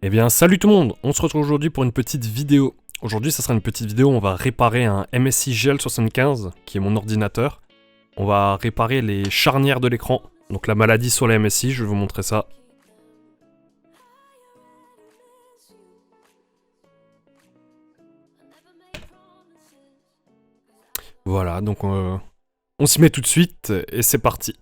Eh bien, salut tout le monde. On se retrouve aujourd'hui pour une petite vidéo. Aujourd'hui, ça sera une petite vidéo où on va réparer un MSI GL75, qui est mon ordinateur. On va réparer les charnières de l'écran, donc la maladie sur les MSI, je vais vous montrer ça. Voilà, donc on s'y met tout de suite, et c'est parti.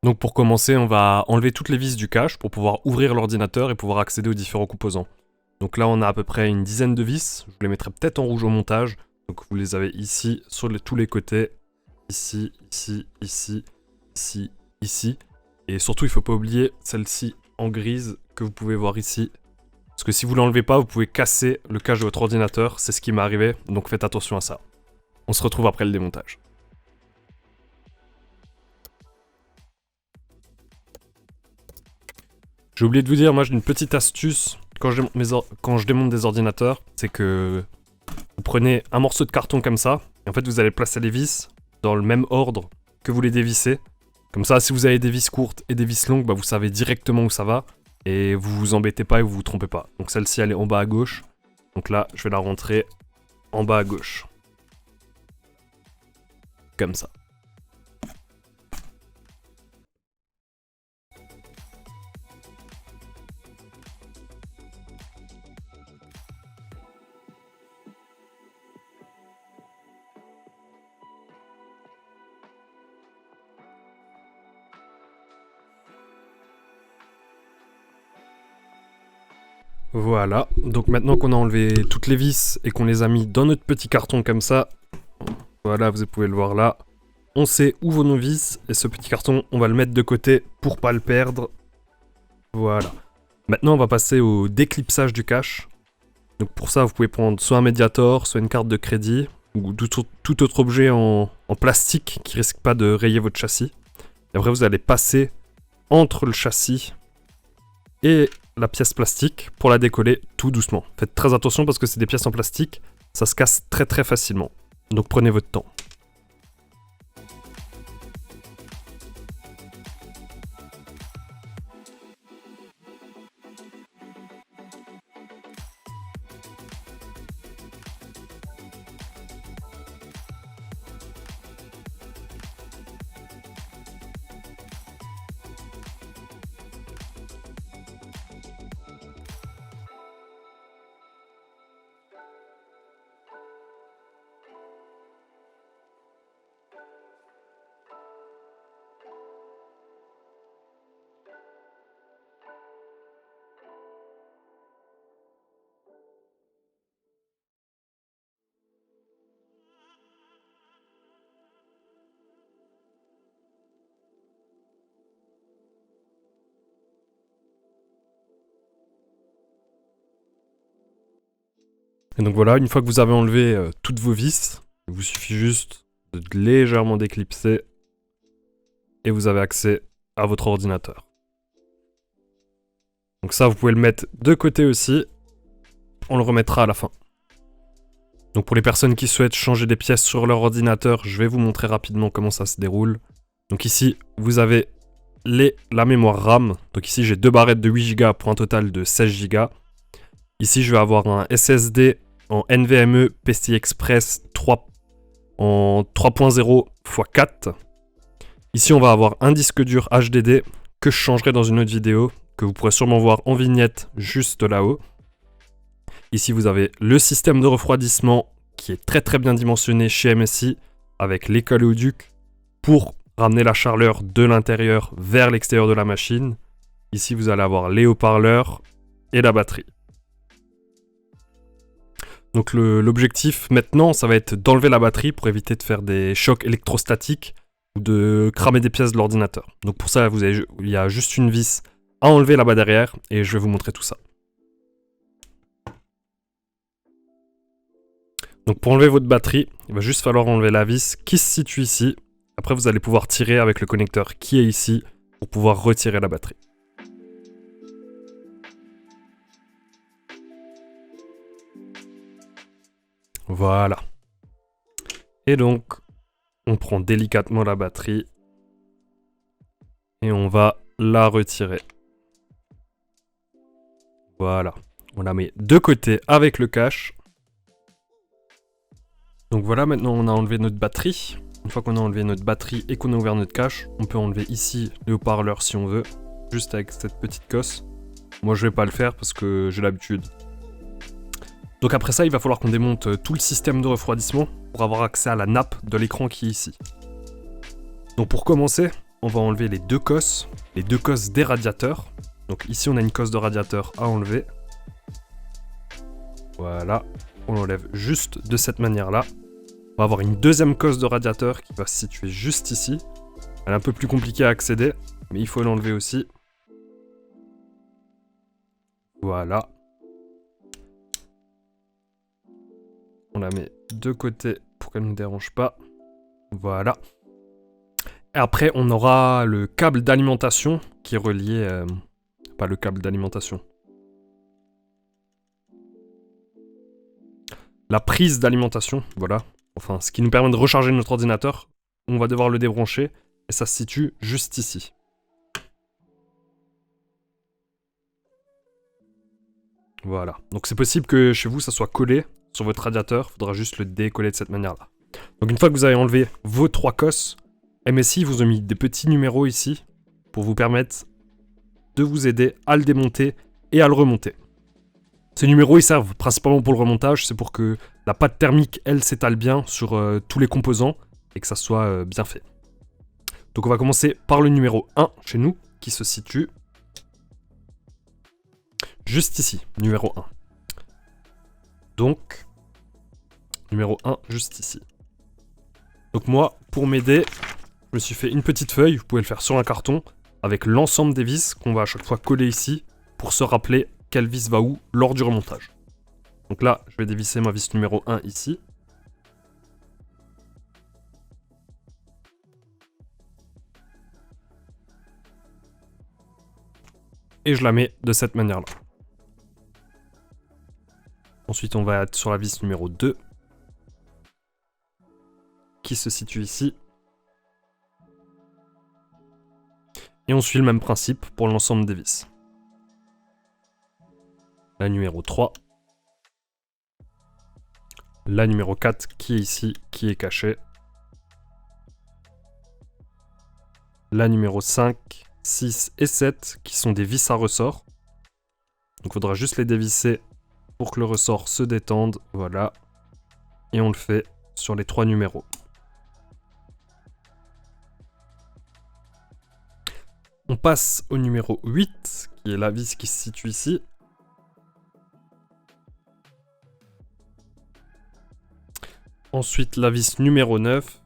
Donc pour commencer, on va enlever toutes les vis du cache pour pouvoir ouvrir l'ordinateur et pouvoir accéder aux différents composants. Donc là, on a à peu près une dizaine de vis. Je vous les mettrai peut-être en rouge au montage. Donc vous les avez ici, sur tous les côtés. Ici, ici, ici, ici, ici. Et surtout, il ne faut pas oublier celle-ci en grise que vous pouvez voir ici. Parce que si vous ne l'enlevez pas, vous pouvez casser le cache de votre ordinateur. C'est ce qui m'est arrivé, donc faites attention à ça. On se retrouve après le démontage. J'ai oublié de vous dire, moi j'ai une petite astuce quand je démonte des ordinateurs, c'est que vous prenez un morceau de carton comme ça, et en fait vous allez placer les vis dans le même ordre que vous les dévissez. Comme ça, si vous avez des vis courtes et des vis longues, bah, vous savez directement où ça va, et vous vous embêtez pas et vous vous trompez pas. Donc celle-ci elle est en bas à gauche, donc là je vais la rentrer en bas à gauche. Comme ça. Voilà, donc maintenant qu'on a enlevé toutes les vis et qu'on les a mis dans notre petit carton comme ça, voilà, vous pouvez le voir là, on sait où vont nos vis, et ce petit carton, on va le mettre de côté pour pas le perdre. Voilà. Maintenant, on va passer au déclipsage du cache. Donc pour ça, vous pouvez prendre soit un médiator, soit une carte de crédit, ou tout autre objet en plastique qui risque pas de rayer votre châssis. Et après, vous allez passer entre le châssis et la pièce plastique pour la décoller tout doucement. Faites très attention parce que c'est des pièces en plastique, ça se casse très très facilement. Donc prenez votre temps. Et donc voilà, une fois que vous avez enlevé toutes vos vis, il vous suffit juste de légèrement déclipser et vous avez accès à votre ordinateur. Donc ça, vous pouvez le mettre de côté aussi, on le remettra à la fin. Donc pour les personnes qui souhaitent changer des pièces sur leur ordinateur, je vais vous montrer rapidement comment ça se déroule. Donc ici, vous avez la mémoire RAM. Donc ici, j'ai deux barrettes de 8 Go pour un total de 16 Go. Ici, je vais avoir un SSD en NVMe PCI Express 3 en 3.0 x 4. Ici, on va avoir un disque dur HDD que je changerai dans une autre vidéo, que vous pourrez sûrement voir en vignette juste là-haut. Ici, vous avez le système de refroidissement qui est très très bien dimensionné chez MSI avec les caléoducs pour ramener la chaleur de l'intérieur vers l'extérieur de la machine. Ici, vous allez avoir les haut-parleurs et la batterie. Donc l'objectif maintenant, ça va être d'enlever la batterie pour éviter de faire des chocs électrostatiques ou de cramer des pièces de l'ordinateur. Donc pour ça, il y a juste une vis à enlever là-bas derrière et je vais vous montrer tout ça. Donc pour enlever votre batterie, il va juste falloir enlever la vis qui se situe ici. Après, vous allez pouvoir tirer avec le connecteur qui est ici pour pouvoir retirer la batterie. Voilà. Et donc, on prend délicatement la batterie et on va la retirer. Voilà. On la met de côté avec le cache. Donc voilà, maintenant on a enlevé notre batterie. Une fois qu'on a enlevé notre batterie et qu'on a ouvert notre cache, on peut enlever ici les haut-parleurs si on veut, juste avec cette petite cosse. Moi je vais pas le faire parce que j'ai l'habitude. Donc après ça, il va falloir qu'on démonte tout le système de refroidissement pour avoir accès à la nappe de l'écran qui est ici. Donc pour commencer, on va enlever les deux cosses des radiateurs. Donc ici on a une cosse de radiateur à enlever. Voilà, on l'enlève juste de cette manière-là. On va avoir une deuxième cosse de radiateur qui va se situer juste ici. Elle est un peu plus compliquée à accéder, mais il faut l'enlever aussi. Voilà. On la met de côté pour qu'elle ne nous dérange pas. Voilà. Et après, on aura le câble d'alimentation qui est relié... pas le câble d'alimentation. La prise d'alimentation, voilà. Enfin, ce qui nous permet de recharger notre ordinateur. On va devoir le débrancher et ça se situe juste ici. Voilà. Donc c'est possible que chez vous ça soit collé sur votre radiateur. Il faudra juste le décoller de cette manière-là. Donc une fois que vous avez enlevé vos trois cosses, MSI vous a mis des petits numéros ici pour vous permettre de vous aider à le démonter et à le remonter. Ces numéros ils servent principalement pour le remontage, c'est pour que la pâte thermique elle s'étale bien sur tous les composants et que ça soit bien fait. Donc on va commencer par le numéro 1 chez nous qui se situe juste ici, numéro 1. Donc, numéro 1 juste ici. Donc moi, pour m'aider, je me suis fait une petite feuille, vous pouvez le faire sur un carton, avec l'ensemble des vis qu'on va à chaque fois coller ici, pour se rappeler quelle vis va où lors du remontage. Donc là, je vais dévisser ma vis numéro 1 ici. Et je la mets de cette manière-là. Ensuite, on va être sur la vis numéro 2, qui se situe ici. Et on suit le même principe pour l'ensemble des vis. La numéro 3. La numéro 4 qui est ici, qui est cachée. La numéro 5, 6 et 7 qui sont des vis à ressort. Donc il faudra juste les dévisser pour que le ressort se détende. Voilà. Et on le fait sur les 3 numéros. On passe au numéro 8, qui est la vis qui se situe ici. Ensuite, la vis numéro 9.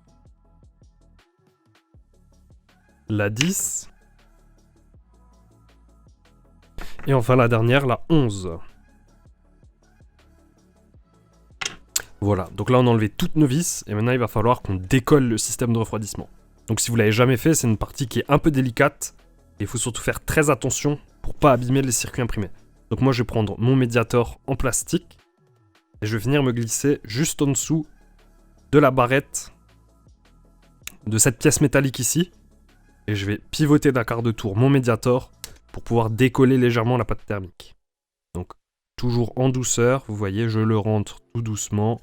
La 10. Et enfin la dernière, la 11. Voilà, donc là on a enlevé toutes nos vis, et maintenant il va falloir qu'on décolle le système de refroidissement. Donc si vous l'avez jamais fait, c'est une partie qui est un peu délicate, et il faut surtout faire très attention pour pas abîmer les circuits imprimés. Donc moi je vais prendre mon médiator en plastique, et je vais venir me glisser juste en dessous de la barrette de cette pièce métallique ici, et je vais pivoter d'un quart de tour mon médiator pour pouvoir décoller légèrement la pâte thermique. Donc toujours en douceur, vous voyez, je le rentre tout doucement,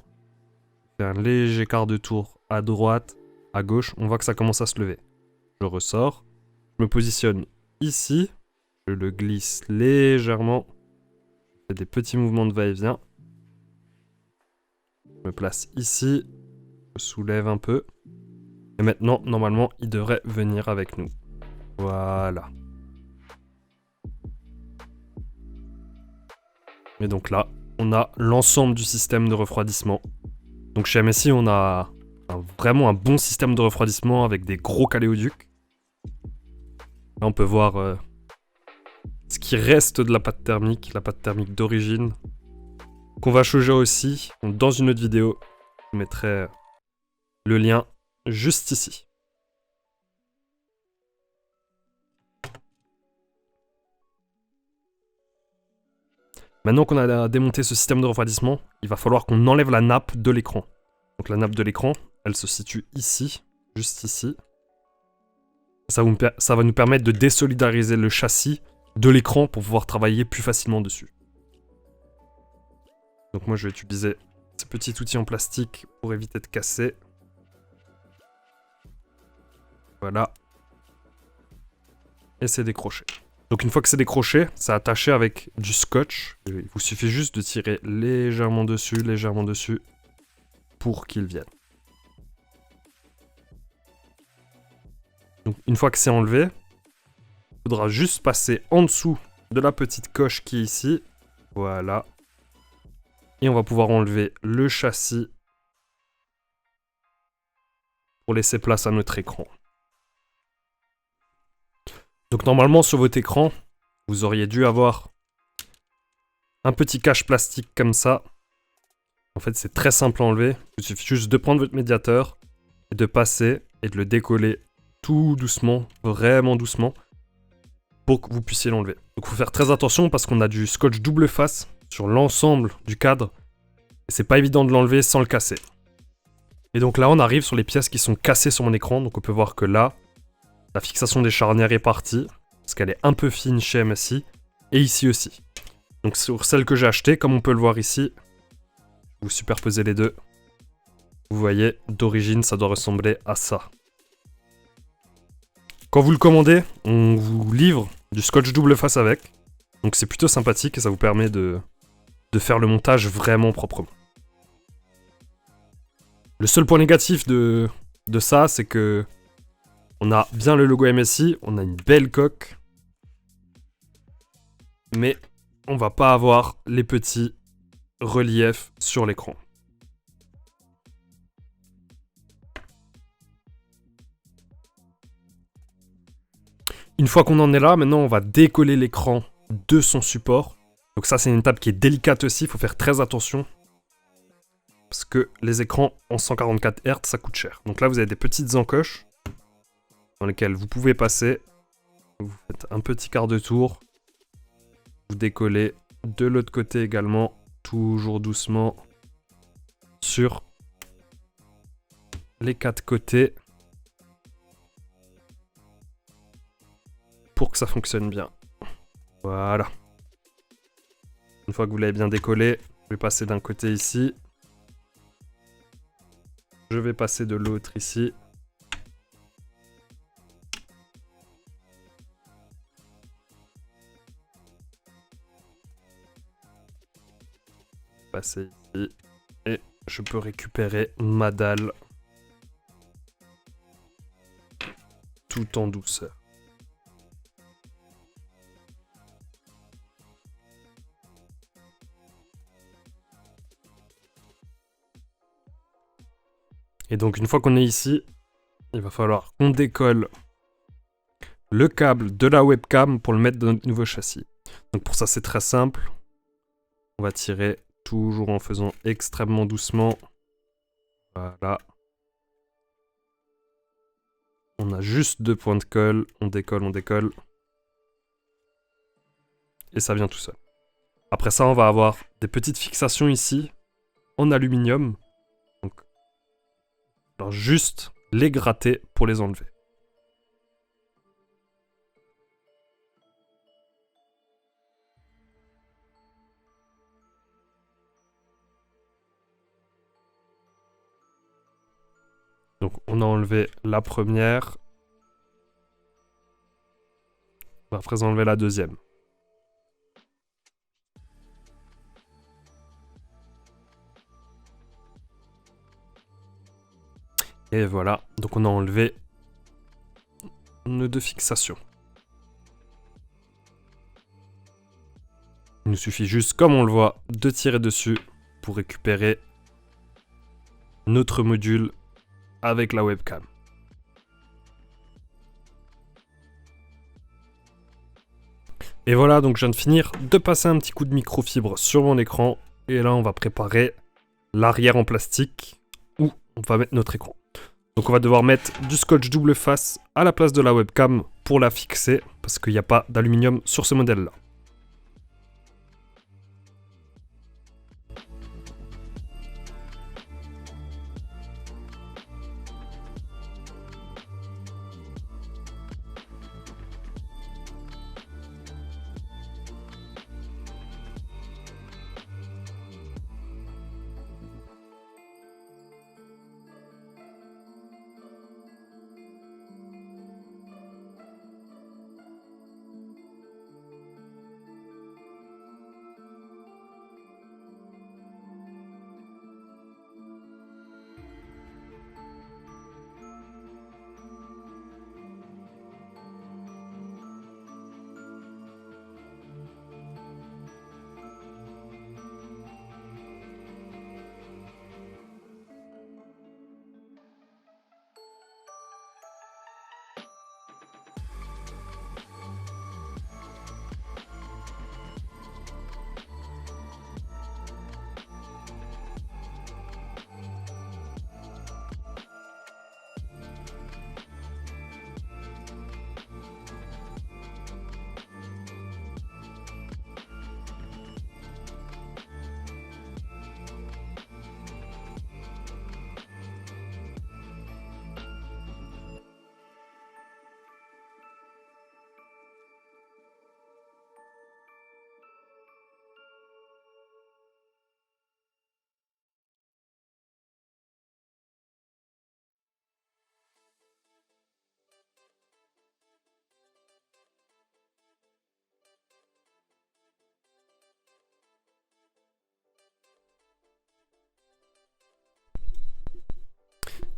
je fais un léger quart de tour à droite, à gauche, on voit que ça commence à se lever. Je ressors, je me positionne ici, je le glisse légèrement, je fais des petits mouvements de va-et-vient, je me place ici, je soulève un peu, et maintenant, normalement, il devrait venir avec nous. Voilà. Et donc là, on a l'ensemble du système de refroidissement. Donc chez MSI, on a vraiment un bon système de refroidissement avec des gros caléoducs. Là, on peut voir ce qui reste de la pâte thermique d'origine, qu'on va changer aussi dans une autre vidéo. Je mettrai le lien juste ici. Maintenant qu'on a démonté ce système de refroidissement, il va falloir qu'on enlève la nappe de l'écran. Donc la nappe de l'écran, elle se situe ici, juste ici. Ça va nous permettre de désolidariser le châssis de l'écran pour pouvoir travailler plus facilement dessus. Donc moi je vais utiliser ce petit outil en plastique pour éviter de casser. Voilà. Et c'est décroché. Donc une fois que c'est décroché, c'est attaché avec du scotch. Il vous suffit juste de tirer légèrement dessus pour qu'il vienne. Donc une fois que c'est enlevé, il faudra juste passer en dessous de la petite coche qui est ici. Voilà. Et on va pouvoir enlever le châssis pour laisser place à notre écran. Donc normalement sur votre écran, vous auriez dû avoir un petit cache plastique comme ça. En fait c'est très simple à enlever. Il suffit juste de prendre votre médiateur et de passer et de le décoller tout doucement, vraiment doucement, pour que vous puissiez l'enlever. Donc il faut faire très attention parce qu'on a du scotch double face sur l'ensemble du cadre. Et c'est pas évident de l'enlever sans le casser. Et donc là on arrive sur les pièces qui sont cassées sur mon écran. Donc on peut voir que là, la fixation des charnières est partie, parce qu'elle est un peu fine chez MSI, et ici aussi. Donc sur celle que j'ai achetée, comme on peut le voir ici, vous superposez les deux. Vous voyez, d'origine ça doit ressembler à ça. Quand vous le commandez, on vous livre du scotch double face avec. Donc c'est plutôt sympathique et ça vous permet de faire le montage vraiment proprement. Le seul point négatif de ça, c'est que on a bien le logo MSI, on a une belle coque, mais on va pas avoir les petits reliefs sur l'écran. Une fois qu'on en est là, maintenant on va décoller l'écran de son support. Donc ça c'est une étape qui est délicate aussi, il faut faire très attention. Parce que les écrans en 144 Hz ça coûte cher. Donc là vous avez des petites encoches dans lesquelles vous pouvez passer. Vous faites un petit quart de tour. Vous décollez de l'autre côté également, toujours doucement, sur les 4 côtés. Pour que ça fonctionne bien. Voilà. Une fois que vous l'avez bien décollé, je vais passer d'un côté ici. Je vais passer de l'autre ici. Passer ici. Et je peux récupérer ma dalle. Tout en douceur. Et donc une fois qu'on est ici, il va falloir qu'on décolle le câble de la webcam pour le mettre dans notre nouveau châssis. Donc pour ça c'est très simple. On va tirer toujours en faisant extrêmement doucement. Voilà. On a juste 2 points de colle. On décolle. Et ça vient tout seul. Après ça, on va avoir des petites fixations ici en aluminium. Donc, alors juste les gratter pour les enlever. Donc on a enlevé la première. On va à présent enlever la deuxième. Et voilà, donc on a enlevé nos 2 fixations. Il nous suffit juste, comme on le voit, de tirer dessus pour récupérer notre module avec la webcam. Et voilà, donc je viens de finir de passer un petit coup de microfibre sur mon écran. Et là, on va préparer l'arrière en plastique où on va mettre notre écran. Donc on va devoir mettre du scotch double face à la place de la webcam pour la fixer, parce qu'il n'y a pas d'aluminium sur ce modèle-là.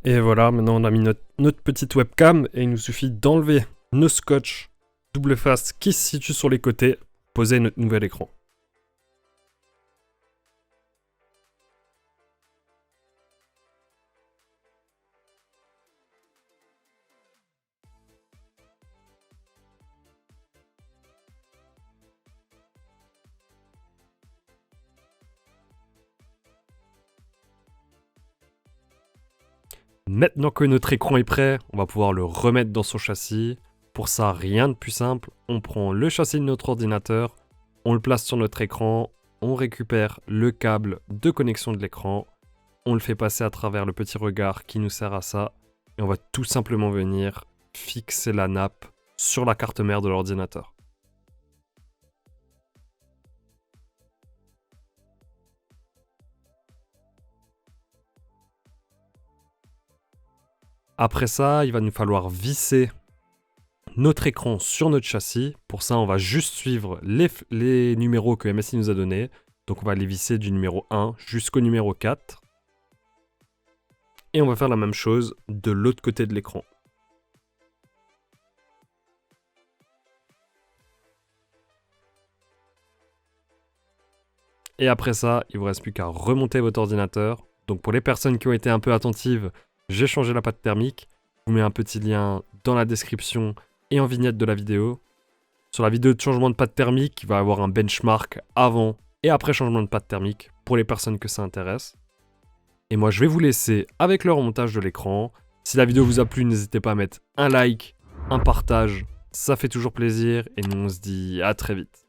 Et voilà, maintenant on a mis notre petite webcam et il nous suffit d'enlever nos scotch double face qui se situent sur les côtés, poser notre nouvel écran. Maintenant que notre écran est prêt, on va pouvoir le remettre dans son châssis. Pour ça, rien de plus simple, on prend le châssis de notre ordinateur, on le place sur notre écran, on récupère le câble de connexion de l'écran, on le fait passer à travers le petit regard qui nous sert à ça, et on va tout simplement venir fixer la nappe sur la carte mère de l'ordinateur. Après ça, il va nous falloir visser notre écran sur notre châssis. Pour ça, on va juste suivre les numéros que MSI nous a donnés. Donc on va les visser du numéro 1 jusqu'au numéro 4. Et on va faire la même chose de l'autre côté de l'écran. Et après ça, il ne vous reste plus qu'à remonter votre ordinateur. Donc pour les personnes qui ont été un peu attentives, j'ai changé la pâte thermique. Je vous mets un petit lien dans la description et en vignette de la vidéo. Sur la vidéo de changement de pâte thermique, il va y avoir un benchmark avant et après changement de pâte thermique pour les personnes que ça intéresse. Et moi, je vais vous laisser avec le remontage de l'écran. Si la vidéo vous a plu, n'hésitez pas à mettre un like, un partage. Ça fait toujours plaisir et nous on se dit à très vite.